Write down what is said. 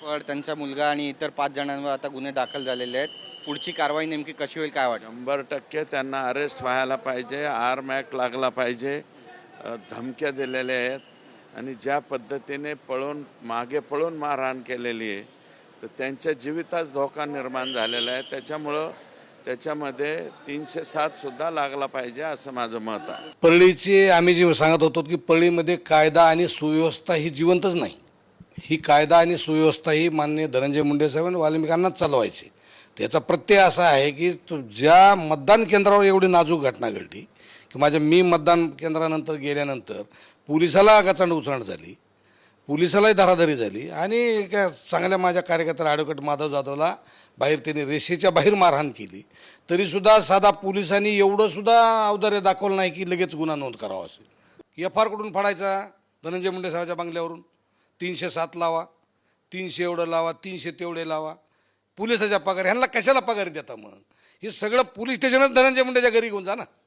जायफळ त्यांचा मुलगा आणि इतर 5 जणांवर आता गुन्हे दाखल झालेले आहेत. पुढची कारवाई नेमकी कशी होईल काय वाटतं? 100% त्यांना अरेस्ट व्हायला पाहिजे, आर्म ॲक्ट लागला पाहिजे. धमक्या दिलेल्या आहेत आणि ज्या पद्धतीने मागे पळून मारहाण केलेली आहे तर त्यांच्या जीवितास धोका निर्माण झालेला आहे. त्याच्यामध्ये 307 सुद्धा लागला पाहिजे असं माझं मत आहे. परळीचे आम्ही जे सांगत होतो की परळीमध्ये कायदा आणि सुव्यवस्था ही जिवंतच नाही. ही कायदा आणि सुव्यवस्था ही माननीय धनंजय मुंडे साहेब आणि वाल्मिकांनाच चालवायची. त्याचा प्रत्यय असा आहे की ज्या मतदान केंद्रावर एवढी नाजूक घटना घडली की मी मतदान केंद्रानंतर गेल्यानंतर पोलिसाला गचांड उचलण झाली, पोलिसालाही धराधरी झाली आणि एका चांगल्या माझ्या कार्यकर्त्याला ॲडव्होकेट माधव जाधवला बाहेर त्यांनी रेषेच्या बाहेर मारहाण केली. तरीसुद्धा साधा पोलिसांनी एवढंसुद्धा औदार्य दाखवलं नाही की लगेच गुन्हा नोंद करावा. असेल एफ आर कुठून फाडायचा? धनंजय मुंडे साहेबाच्या बंगल्यावरून 307 लावा, 300 एवढं लावा, 300 तेवढे लावा. पोलिसाच्या पगार ह्यांना कशाला पगार देता? मग हे सगळं पोलीस स्टेशनच धनंजय मुंडेच्या घरी घेऊन जा ना.